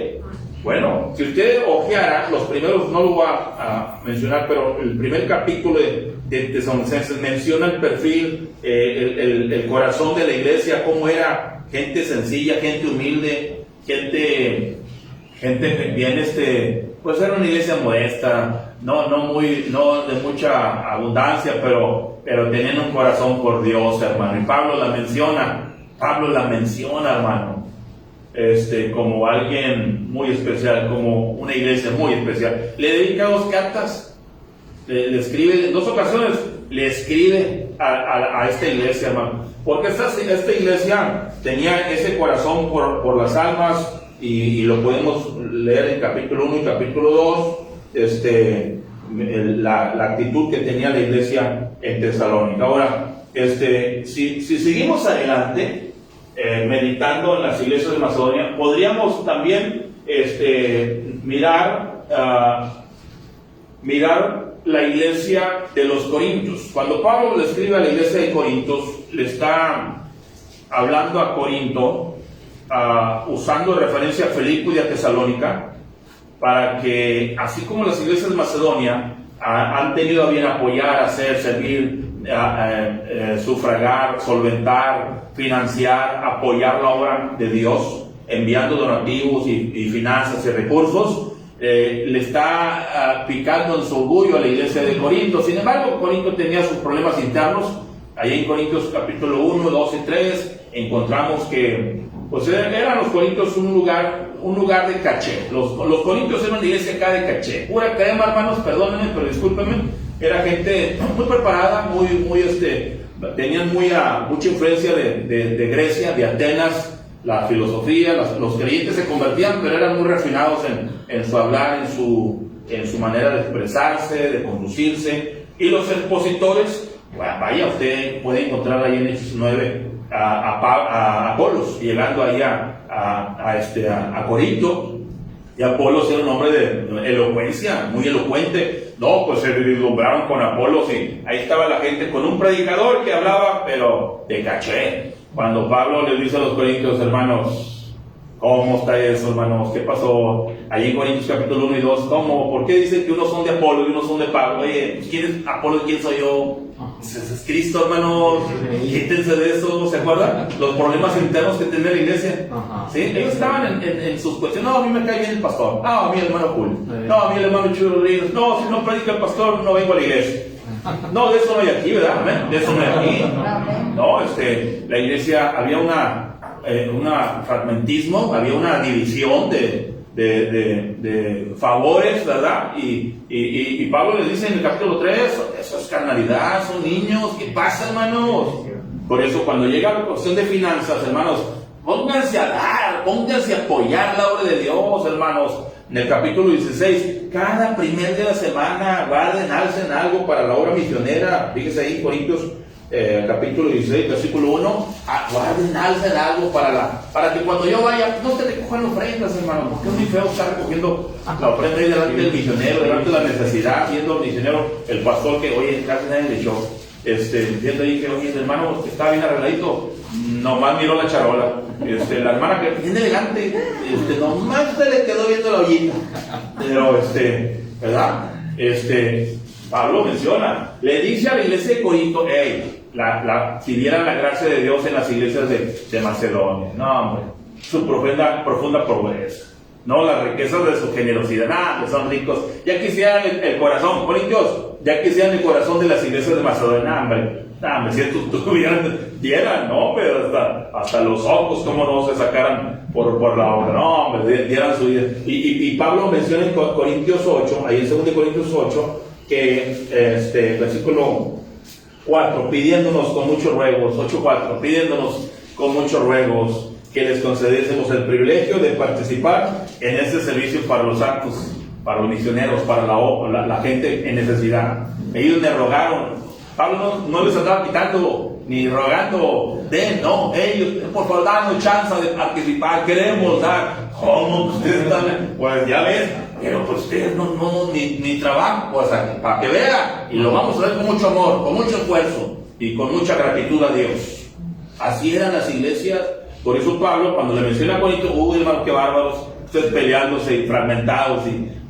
Bueno, si usted ojeara, los primeros no lo voy a mencionar, pero el primer capítulo de Tesalonicenses menciona el perfil, el corazón de la iglesia, cómo era gente sencilla, gente humilde, gente bien, pues era una iglesia modesta, no de mucha abundancia, pero tenían un corazón por Dios, hermano. Y Pablo la menciona, hermano, como alguien muy especial, como una iglesia muy especial. Le dedica 2 cartas, le escribe en 2 ocasiones, le escribe a esta iglesia, hermano, porque esta iglesia tenía ese corazón por las almas. Y lo podemos leer en capítulo 1 y capítulo 2, la actitud que tenía la iglesia en Tesalónica. Ahora, si seguimos adelante, meditando en las iglesias de Macedonia, podríamos también mirar la iglesia de los Corintios. Cuando Pablo le escribe a la iglesia de Corintios, le está hablando a Corinto, usando referencia a Filipo y a Tesalónica, para que, así como las iglesias de Macedonia han tenido a bien apoyar, hacer, servir, sufragar, solventar, financiar, apoyar la obra de Dios, enviando donativos y finanzas y recursos, le está picando en su orgullo a la iglesia de Corinto. Sin embargo, Corinto tenía sus problemas internos. Allí en Corintios capítulo 1, 2 y 3 encontramos que pues eran los Corintios un lugar de caché. Los Corintios eran una iglesia acá de caché, pura crema, hermanos, perdónenme, pero discúlpenme. Era gente muy preparada, tenían mucha influencia de Grecia, de Atenas. La filosofía, los creyentes se convertían, pero eran muy refinados en su hablar, en su manera de expresarse, de conducirse. Y los expositores, vaya, usted puede encontrar ahí en Hechos 9 a Apolos, llegando ahí a Corinto. Y Apolos era un hombre de elocuencia, muy elocuente. No, pues se deslumbraron con Apolos y ahí estaba la gente con un predicador que hablaba, pero de caché. Cuando Pablo les dice a los corintios, hermanos, ¿cómo está eso, hermanos? ¿Qué pasó? Allí en Corintios capítulo 1 y 2, ¿cómo? ¿Por qué dicen que unos son de Apolo y unos son de Pablo? Oye, pues, ¿quién es Apolo y quién soy yo? Es Cristo, hermanos. Quítense de eso, ¿se acuerdan? Los problemas internos que tiene la iglesia. ¿Sí? Ellos estaban en sus cuestiones. No, a mí me cae bien el pastor. No, a mí el hermano Julio. No, a mí el hermano Chulo Rodríguez. No, si no predica el pastor, no vengo a la iglesia. No, de eso no hay aquí, ¿verdad? Amén. De eso no hay aquí. No, la iglesia había una fragmentismo, había una división de favores, ¿verdad? Y Pablo les dice en el capítulo 3, eso es carnalidad, son niños, ¿qué pasa, hermanos? Por eso cuando llega la cuestión de finanzas, hermanos, pónganse a dar, pónganse a apoyar la obra de Dios, hermanos. En el capítulo 16, cada primer día de la semana guarden, alcen algo para la obra misionera. Fíjese ahí, Corintios, capítulo 16, versículo 1. Guarden, alcen algo para que cuando yo vaya, no te recojan ofrendas, hermano, porque es muy feo estar recogiendo la ofrenda ahí delante del misionero, delante de la necesidad, viendo al misionero, el pastor que, oye, casi nadie le echó. Viendo ahí que, oye, el hermano que estaba bien arregladito, nomás miró la charola. La hermana que bien elegante, nomás se le quedó viendo la ollita. Pero, ¿verdad? Pablo menciona, le dice a la iglesia de Corinto, si vieran la gracia de Dios en las iglesias de Macedonia, no, hombre, su profunda pobreza, no, las riquezas de su generosidad, nada, que son ricos, ya quisieran el corazón, Corintios, ya quisieran el corazón de las iglesias de Macedonia, hombre, si dieran, no, pero hasta los ojos, como no se sacaran por la obra, no, hombre, dieran su vida. Y Pablo menciona en Corintios 8, ahí en 2 Corintios 8, que versículo 4, pidiéndonos con muchos ruegos, 8:4, pidiéndonos con muchos ruegos que les concediésemos el privilegio de participar en este servicio para los santos, para los misioneros, para la gente en necesidad. Ellos me rogaron. Pablo no les andaba quitando ni rogando, no, ellos, por favor, danos chance de participar, queremos dar. ¿Cómo ustedes están? Pues ya ves, pero pues ustedes ni trabajo, pues para que vean, y lo vamos a ver con mucho amor, con mucho esfuerzo y con mucha gratitud a Dios. Así eran las iglesias. Por eso Pablo, cuando le menciona a Corinto, hermano, qué bárbaros, ustedes peleándose y fragmentados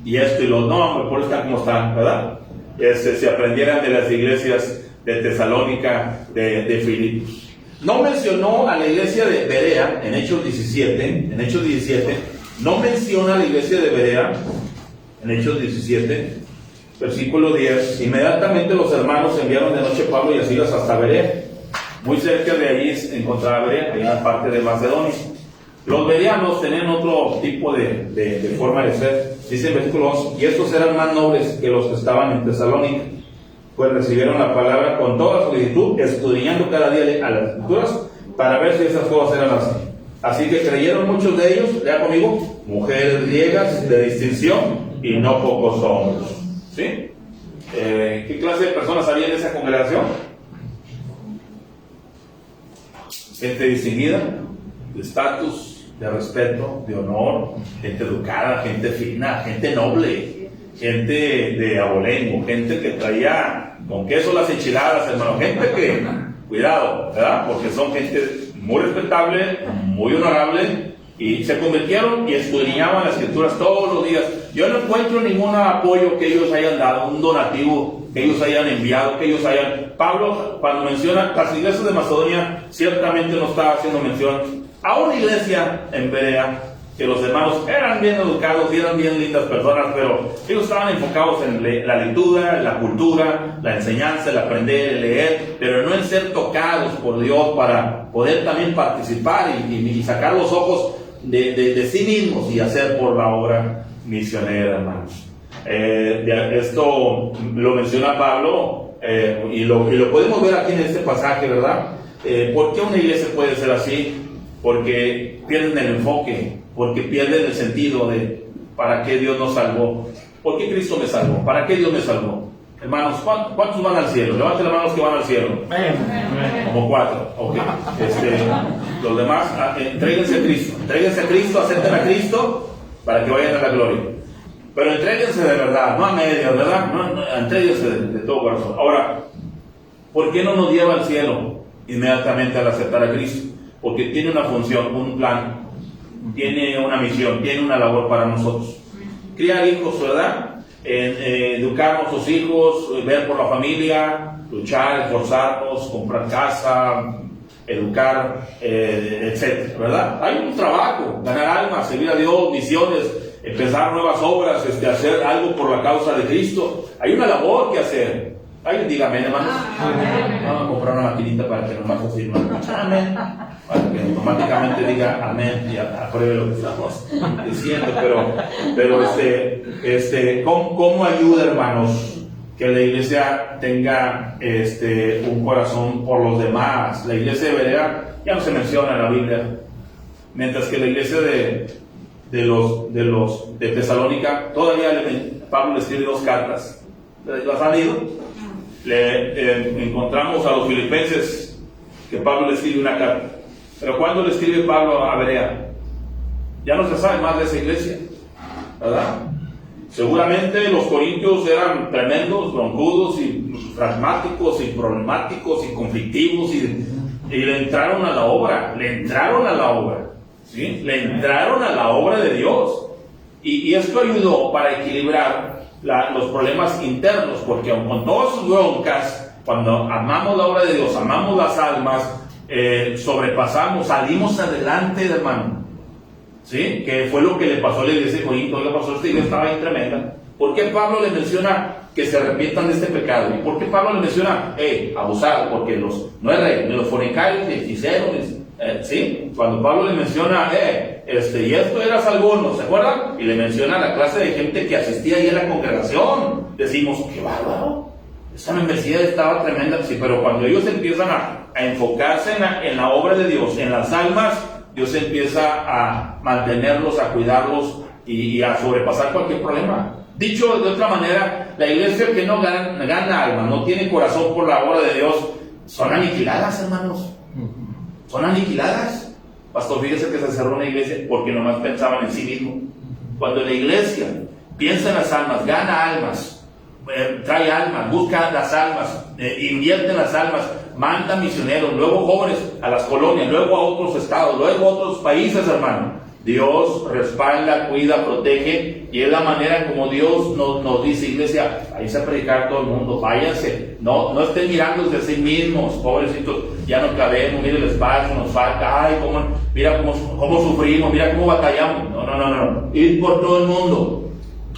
y esto y lo, no, hombre, por eso están como están, ¿verdad? Si aprendieran de las iglesias de Tesalónica, de Filipos. No mencionó a la iglesia de Berea en Hechos 17, no menciona a la iglesia de Berea en Hechos 17, versículo 10. Inmediatamente los hermanos enviaron de noche a Pablo y a Silas hasta Berea. Muy cerca de allí se encontraba Berea, en la parte de Macedonia. Los bereanos tenían otro tipo de forma de ser. Dice en versículo 11, y estos eran más nobles que los que estaban en Tesalónica, pues recibieron la palabra con toda solicitud, escudriñando cada día a las escrituras para ver si esas cosas eran así. Así que creyeron muchos de ellos, lea conmigo, mujeres griegas de distinción y no pocos hombres. ¿Sí? ¿Qué clase de personas había en esa congregación? Gente distinguida, de estatus, de respeto, de honor, gente educada, gente fina, gente noble, gente de abolengo, gente que traía con queso las enchiladas, hermano, gente que, cuidado, ¿verdad? Porque son gente muy respetable, muy honorable, y se convirtieron y escudriñaban las escrituras todos los días. Yo no encuentro ningún apoyo que ellos hayan dado, un donativo que ellos hayan enviado, que ellos hayan... Pablo, cuando menciona las iglesias de Macedonia, ciertamente no estaba haciendo mención a una iglesia en Berea, que los hermanos eran bien educados y eran bien lindas personas, pero ellos estaban enfocados en la lectura, en la cultura, la enseñanza, el aprender, el leer, pero no en ser tocados por Dios para poder también participar y sacar los ojos de sí mismos y hacer por la obra misionera, hermanos. Esto lo menciona Pablo y lo podemos ver aquí en este pasaje, ¿verdad? ¿Por qué una iglesia puede ser así? Porque pierden el enfoque, porque pierden el sentido de ¿para qué Dios nos salvó? ¿Por qué Cristo me salvó? ¿Para qué Dios me salvó? Hermanos, ¿cuántos van al cielo? Levanten las manos que van al cielo. Como 4. Okay. Los demás, entréguense a Cristo, acepten a Cristo para que vayan a la gloria. Pero entréguense de verdad, no a medias, ¿verdad? No, entréguense de todo corazón. Ahora, ¿por qué no nos lleva al cielo inmediatamente al aceptar a Cristo? Porque tiene una función, un plan, tiene una misión, tiene una labor para nosotros. Criar hijos, ¿verdad? Educar a nuestros hijos, ver por la familia, luchar, esforzarnos, comprar casa, educar, etc. ¿Verdad? Hay un trabajo, ganar almas, servir a Dios, misiones, empezar nuevas obras, hacer algo por la causa de Cristo. Hay una labor que hacer. Alguien diga amén, hermanos. Vamos a comprar una maquinita para que nomás así, amén, para que automáticamente diga amén y apruebe lo que estamos diciendo. Pero ¿cómo ayuda, hermanos, que la iglesia tenga un corazón por los demás? La iglesia de Berea ya no se menciona en la Biblia, mientras que la iglesia de Tesalónica todavía Pablo le escribe 2 cartas. ¿Las han leído? Encontramos a los filipenses que Pablo le escribe una carta, pero ¿cuándo le escribe Pablo a Berea? Ya no se sabe más de esa iglesia, ¿verdad? Seguramente los corintios eran tremendos, broncudos y pragmáticos y problemáticos y conflictivos y le entraron a la obra, ¿sí? Le entraron a la obra de Dios y esto ayudó para equilibrar los problemas internos, porque aun con todas sus broncas, cuando amamos la obra de Dios, amamos las almas, sobrepasamos, salimos adelante, hermano. ¿Sí? Que fue lo que le pasó a la iglesia de Corinto, lo que pasó a esta iglesia, estaba bien tremenda. ¿Por qué Pablo le menciona que se arrepientan de este pecado? ¿Y por qué Pablo le menciona, abusar? Porque no es rey, ni los fornicarios, ni hechiceros, ¿sí? Cuando Pablo le menciona, y esto eras algunos, ¿se acuerdan? Y le menciona la clase de gente que asistía ahí a la congregación. Decimos, qué bárbaro, esa membresía estaba tremenda. Sí, pero cuando ellos empiezan a enfocarse en la obra de Dios, en las almas, Dios empieza a mantenerlos, a cuidarlos y a sobrepasar cualquier problema. Dicho de otra manera, la iglesia que no gana alma, no tiene corazón por la obra de Dios, son aniquiladas, hermanos. Son aniquiladas. Pastor, fíjese que se cerró una iglesia porque nomás pensaban en sí mismo. Cuando la iglesia piensa en las almas, gana almas, trae almas, busca las almas, invierte en las almas, manda misioneros, luego jóvenes a las colonias, luego a otros estados, luego a otros países, hermano. Dios respalda, cuida, protege, y es la manera como Dios nos dice, iglesia, váyanse a predicar a todo el mundo, váyanse, no estén mirando desde sí mismos, pobrecitos, ya no cabemos, mire el espacio, nos falta, mira cómo sufrimos, mira cómo batallamos. No, ir por todo el mundo,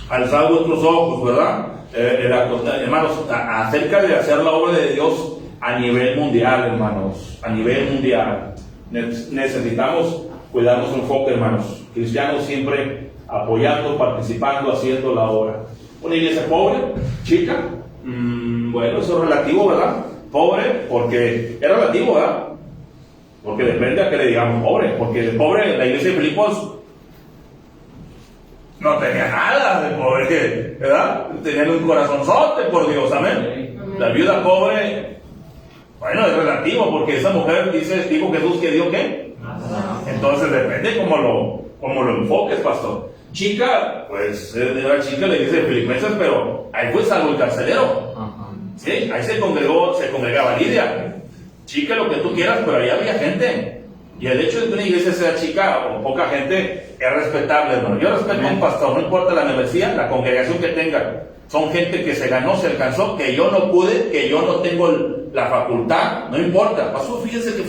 alzar vuestros ojos, ¿verdad? Hermanos, acerca de hacer la obra de Dios a nivel mundial, hermanos, a nivel mundial, necesitamos cuidarnos un foco, hermanos, cristianos siempre apoyando, participando, haciendo la obra. Una iglesia pobre, chica, bueno, eso es relativo, ¿verdad? Pobre, porque es relativo, ¿verdad? Porque depende a qué le digamos pobre, porque el pobre, la iglesia de Filipos no tenía nada de pobre, ¿verdad? Tenían un corazonzote, por Dios, amén. La viuda pobre, bueno, es relativo, porque esa mujer dijo Jesús que dio ¿qué? Entonces depende cómo lo enfoques, pastor. Chica, pues era chica la iglesia de Filipenses, pero ahí fue salvo el carcelero. ¿Sí? Ahí se congregaba Lidia. Chica, lo que tú quieras, pero ahí había gente. Y el hecho de que una iglesia sea chica o poca gente es respetable, hermano. Yo respeto a un pastor, no importa la membresía, la congregación que tenga. Son gente que se ganó, se alcanzó, que yo no pude, que yo no tengo la facultad, no importa. Pastor, fíjense que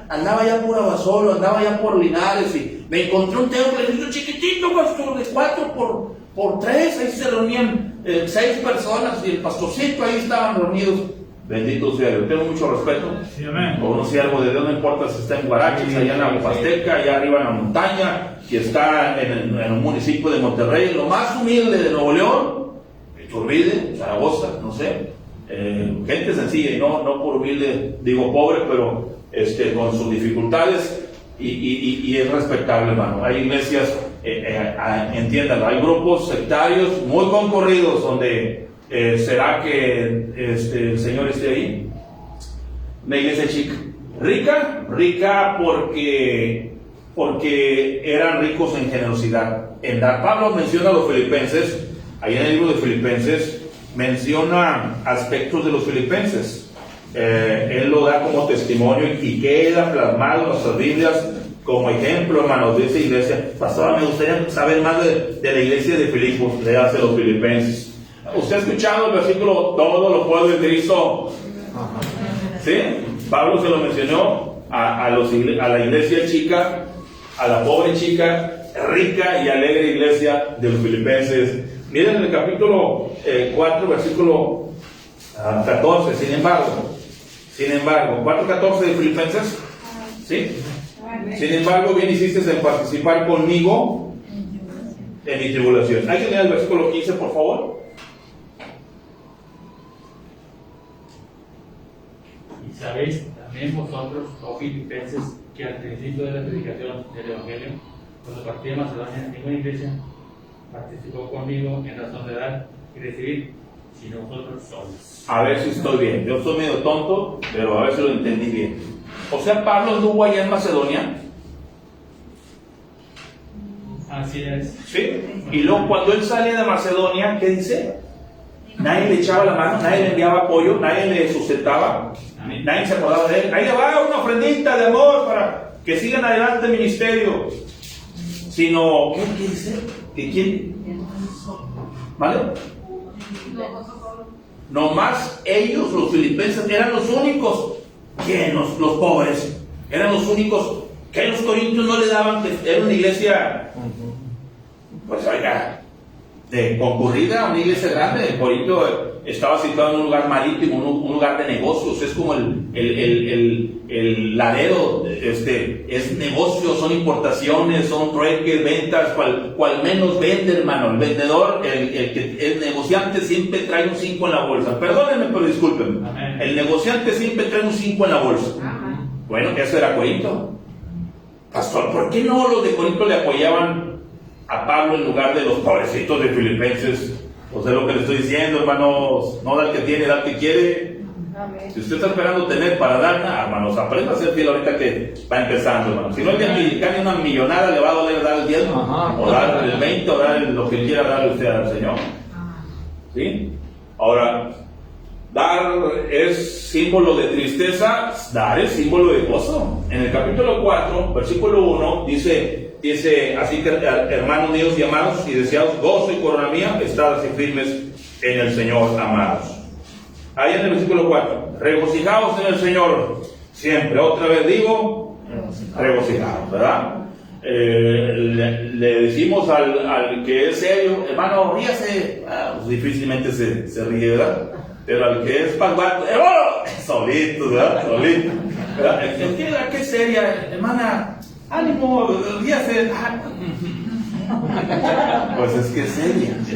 andaba ya por Abasolo, andaba ya por Linares y me encontré un templo chiquitito, pastor, de 4x3, ahí se reunían 6 personas y el pastorcito ahí estaban reunidos. Bendito sea Dios, tengo mucho respeto por un siervo de Dios, no importa si está en Guaraches, allá en Aguapasteca, allá arriba en la montaña, si está en un municipio de Monterrey, lo más humilde de Nuevo León, Iturbide, Zaragoza, no sé, gente sencilla y no por humilde, digo pobre, pero con sus dificultades y es respetable, hermano. Hay iglesias, entiéndanlo, hay grupos sectarios muy concurridos donde ¿será que el Señor esté ahí? Una iglesia chica, rica porque eran ricos en generosidad, en dar. Pablo menciona a los filipenses, ahí en el libro de Filipenses menciona aspectos de los filipenses, él lo da como testimonio y queda plasmado en nuestras Biblias como ejemplo, hermanos, de esa iglesia. Pastor, me gustaría saber más de la iglesia de Filipos, le hace los filipenses. ¿Usted ha escuchado el versículo, todo lo puedo en Cristo? ¿Sí? Pablo se lo mencionó a la iglesia chica, a la pobre chica, rica y alegre iglesia de los filipenses. Miren el capítulo 4, versículo 14, sin embargo, 4:14 de Filipenses, ¿sí? Sin embargo, bien hiciste en participar conmigo en mi tribulación. ¿Hay que leer el versículo 15, por favor? Y sabéis también vosotros, oh filipenses, que al principio de la predicación del Evangelio, cuando partí de Macedonia, ninguna iglesia participó conmigo en razón de dar y recibir, sino vosotros solos. A ver si estoy bien. Yo estoy medio tonto, pero a ver si lo entendí bien. O sea, Pablo estuvo allá en Macedonia. Así es. ¿Sí? Y luego cuando él sale de Macedonia, ¿qué dice? Nadie le echaba la mano, nadie le enviaba apoyo, nadie le sustentaba, nadie se acordaba de él. Ahí le va una ofrendita de amor para que sigan adelante el ministerio. Sino, ¿qué dice? ¿Que quién? ¿Vale? Nomás ellos, los filipenses, eran los únicos que los pobres, eran los únicos que los corintios no le daban, que era una iglesia, pues oiga, de concurrida, una iglesia grande. El Corinto estaba situado en un lugar marítimo, un lugar de negocios, es como el Laredo, es negocio, son importaciones, son trueques, ventas, cual menos vende, hermano. El vendedor, el negociante siempre trae un 5 en la bolsa. Perdónenme, pero discúlpenme. Amén. El negociante siempre trae un 5 en la bolsa. Bueno, eso era Corinto. Pastor, ¿por qué no los de Corinto le apoyaban a Pablo en lugar de los pobrecitos de Filipenses? Pues es lo que le estoy diciendo, hermanos. No da el que tiene, da el que quiere. Si usted está esperando tener para dar, hermanos, aprenda a ser fiel ahorita que va empezando, hermanos. Si no, el día que gane una millonada le va a doler dar el 10, o dar el 20, o dar lo que quiera darle usted al Señor. ¿Sí? Ahora, dar es símbolo de tristeza, dar es símbolo de gozo. En el capítulo 4, versículo 1, dice, así que hermanos míos y amados y deseados, gozo y corona mía, estad así firmes en el Señor, amados. Ahí en el versículo 4, regocijaos en el Señor siempre. Otra vez digo, regocijaos, ¿verdad? Le decimos al que es serio, hermano, ríase. Pues difícilmente se ríe, ¿verdad? Pero al que es pasguato, solito, ¿verdad? Solito, ¿verdad? El que es seria, hermana, ánimo, ríase. Pues es que es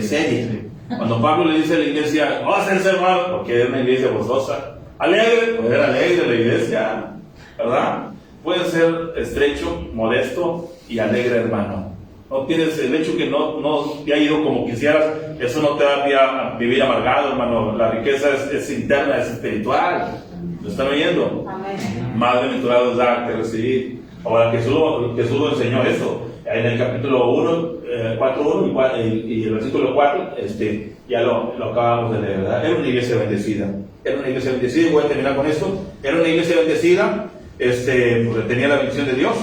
seria. Cuando Pablo le dice a la iglesia, gócense, hermano, porque es una iglesia gozosa, alegre, pues era alegre la iglesia, ¿verdad? Puede ser estrecho, modesto y alegre, hermano. No tienes el hecho que no te ha ido como quisieras, eso no te da pie a vivir amargado, hermano. La riqueza es interna, es espiritual. ¿Lo están oyendo? Más bienaventurado es dar que recibir. Ahora, Jesús lo enseñó eso. En el capítulo 1, 4.1 y el versículo 4, ya lo acabamos de leer, ¿verdad? Era una iglesia bendecida. Y voy a terminar con esto. Era una iglesia bendecida porque tenía la bendición de Dios.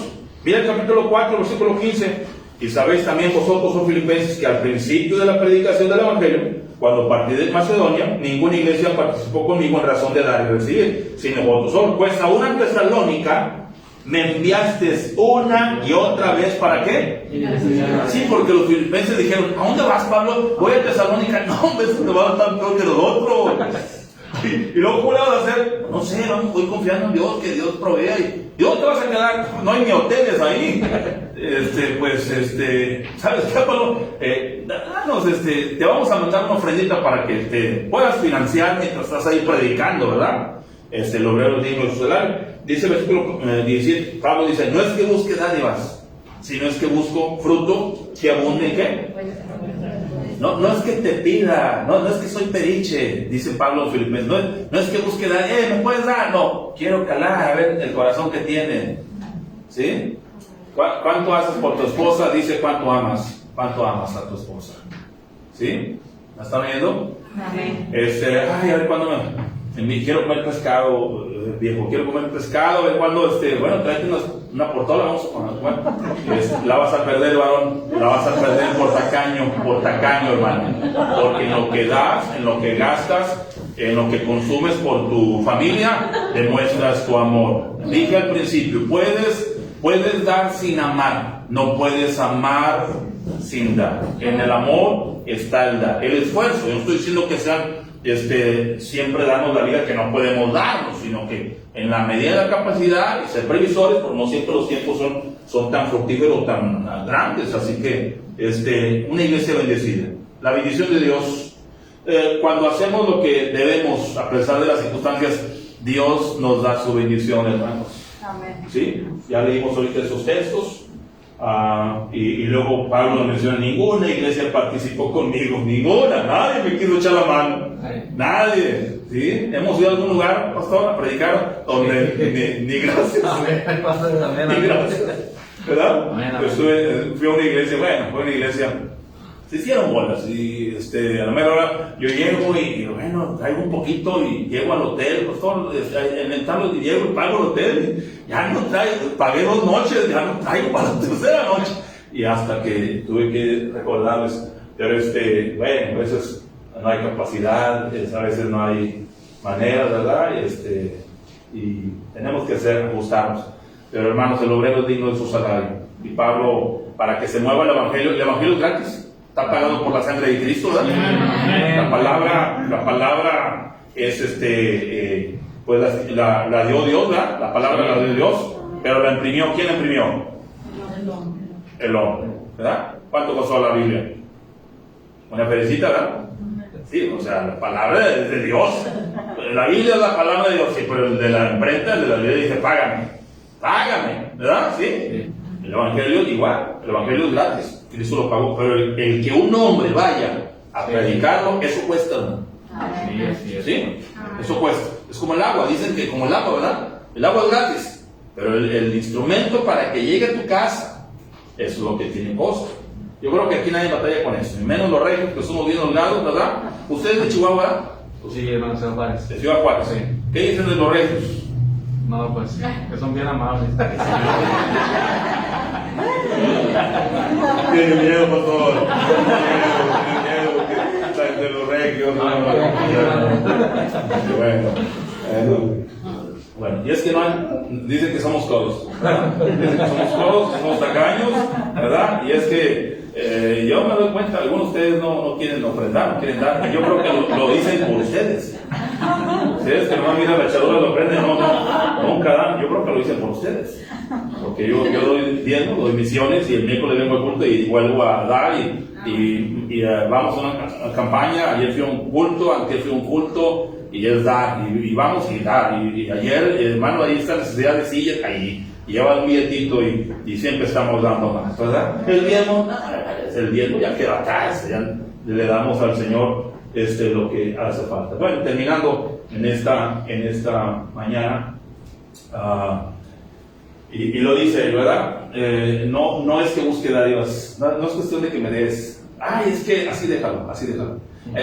Mira el capítulo 4, versículo 15. Y sabéis también vosotros, oh filipenses, que al principio de la predicación del Evangelio, cuando partí de Macedonia, ninguna iglesia participó conmigo en razón de dar y recibir, sino vosotros solos. Pues a una Tesalónica me enviaste una y otra vez, ¿para qué? Sí, porque los filipenses dijeron, ¿a dónde vas, Pablo? Voy a Tesalónica. No, hombre, eso te va a dar tan peor que los otros. Y luego, ¿cómo le vas a hacer? No sé, voy confiando en Dios, que Dios provea. ¿Y dónde te vas a quedar? No hay ni hoteles ahí. ¿Sabes qué, Pablo? Te vamos a mandar una ofrendita para que te puedas financiar mientras estás ahí predicando, ¿verdad? El obrero digno de su salario. Dice el versículo 17, Pablo dice, no es que busque dádivas, sino es que busco fruto que abunde en ¿qué? No es que te pida, no es que soy periche, dice Pablo Filipenses, no es que busque dar, ¿me puedes dar? No, quiero calar, a ver el corazón que tiene, ¿sí? ¿Cuánto haces por tu esposa? Dice, ¿cuánto amas a tu esposa? ¿Sí? ¿Me están viendo? Amén. A ver cuándo quiero comer pescado, viejo, quiero comer pescado, a ver cuándo, tráete una portola, vamos a comer. La vas a perder, varón, la vas a perder por tacaño, hermano. Porque en lo que das, en lo que gastas, en lo que consumes por tu familia, demuestras tu amor. Dije al principio, puedes dar sin amar, no puedes amar sin dar. En el amor está el dar, el esfuerzo. Yo no estoy diciendo que sean siempre darnos la vida que no podemos darnos, sino que en la medida de la capacidad y ser previsores, porque no siempre los tiempos son tan fructíferos, tan grandes. Así que una iglesia bendecida, la bendición de Dios, cuando hacemos lo que debemos a pesar de las circunstancias, Dios nos da su bendición, hermanos. Amén. ¿Sí? Ya leímos ahorita esos textos. Y luego Pablo menciona, ninguna iglesia participó conmigo, nadie me quiso echar la mano, nadie, ¿sí? Hemos ido a algún lugar, pastor, a predicar donde ni gracias, ni gracias, ¿verdad? Fui a una iglesia, fue una iglesia, se hicieron bolas, y a la mera hora yo llego y traigo un poquito y llego al hotel, pastor, en el tarde llego y pago el hotel, ya no traigo, pagué 2 noches, ya no traigo para la tercera noche, y hasta que tuve que recordarles, pero a veces no hay capacidad, a veces no hay manera, ¿verdad? Y tenemos que ajustarnos, pero hermanos, el obrero es digno de su salario, y Pablo, para que se mueva el evangelio es gratis. Está pagado por la sangre de Cristo, ¿verdad? La palabra es pues la dio Dios, ¿verdad? La palabra la dio Dios, pero la imprimió. ¿Quién la imprimió? El hombre, ¿verdad? ¿Cuánto costó la Biblia? Una felicita, ¿verdad? Sí, o sea, la palabra es de Dios. La Biblia es la palabra de Dios, sí, pero el de la imprenta, el de la Biblia dice, págame, ¿verdad? Sí. El evangelio es igual, el evangelio es gratis. Cristo lo pagó, pero el que un hombre vaya a predicarlo, eso cuesta, ¿no? ¿Sí? Eso cuesta. Es como el agua, dicen que como el agua, ¿verdad? El agua es gratis, pero el instrumento para que llegue a tu casa, eso es lo que tiene costo. Yo creo que aquí nadie batalla con eso, y menos los regios que somos bien holgados, ¿verdad? ¿Ustedes de Chihuahua, verdad? Sí, hermano, Ciudad Juárez. De Ciudad Juárez. Sí. ¿Qué dicen de los regios? No, pues, que son bien amables. Tiene miedo, pastor. Tiene miedo que de los regios. Bueno, y es que no hay, dicen que somos codos. Dicen que somos codos, que somos tacaños, ¿verdad? Y es que yo me doy cuenta, algunos de ustedes no quieren ofrendar, no quieren dar. Yo creo que lo dicen por ustedes. Ustedes que no miran la echadura lo ofrenden, nunca dan. Yo creo que lo dicen por ustedes. Porque yo doy diezmo, doy misiones y el miércoles vengo al culto y vuelvo a dar y vamos a una campaña. Ayer fui a un culto, antes fui a un culto y es dar y vamos y dar. Y ayer, hermano, ahí está la necesidad de sillas ahí. Y lleva un billetito y siempre estamos dando más, ¿verdad? El diezmo, el diezmo ya queda atrás, ya le damos al Señor lo que hace falta. Bueno, terminando en esta mañana, y lo dice, ¿verdad? No es que busque dádivas, no es cuestión de que me des, es que así déjalo,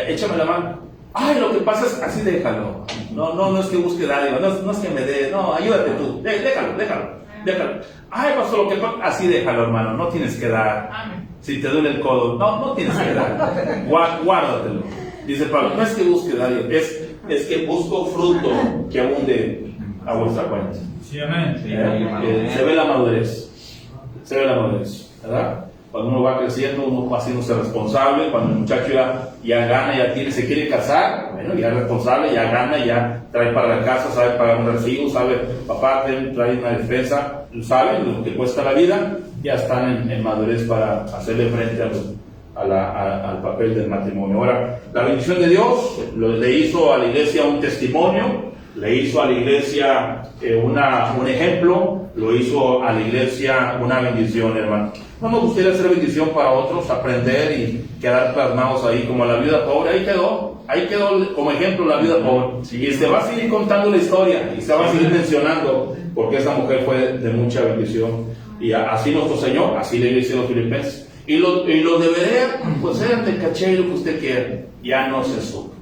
échame la mano. Ay, lo que pasa es así, déjalo. No es que busque dádiva, no es que me dé, no, ayúdate tú, déjalo. Ay, pastor, lo que pasa, así déjalo, hermano, no tienes que dar. Si te duele el codo, no tienes que dar. Guárdatelo. Dice Pablo, no es que busque dádiva, es que busco fruto que abunde a vuestra cuenta. Sí, amén. Se ve la madurez, ¿verdad? Cuando uno va creciendo, uno va haciéndose responsable. Cuando el muchacho ya gana, se quiere casar, bueno, ya es responsable, ya gana, ya trae para la casa, sabe pagar un recibo, sabe, papá, trae una defensa, sabe lo que cuesta la vida, ya están en madurez para hacerle frente al papel del matrimonio. Ahora, la bendición de Dios le hizo a la iglesia un testimonio, le hizo a la iglesia un ejemplo, lo hizo a la iglesia una bendición, hermano. No nos gustaría hacer bendición para otros, aprender y quedar plasmados ahí como la viuda pobre. Ahí quedó como ejemplo la viuda pobre. Y se va a seguir contando la historia y se va a seguir mencionando porque esa mujer fue de mucha bendición. Y así nuestro Señor, así la iglesia de los Filipenses. Y los de Berea, pues eran de caché lo que usted quiera. Ya no se supo.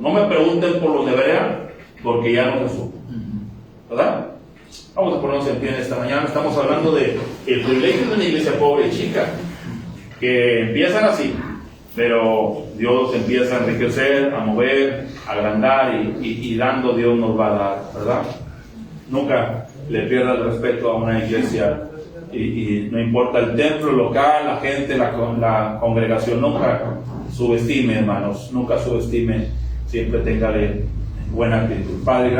No me pregunten por los de Berea, porque ya no se supo. ¿Verdad? Vamos a ponernos en pie en esta mañana. Estamos hablando de el privilegio de una iglesia pobre y chica, que empiezan así, pero Dios empieza a enriquecer, a mover, a agrandar y dando Dios nos va a dar, ¿verdad? Nunca le pierda el respeto a una iglesia y no importa el templo local, la gente, la congregación, nunca subestime, hermanos, nunca subestime, siempre téngale buena actitud. Padre,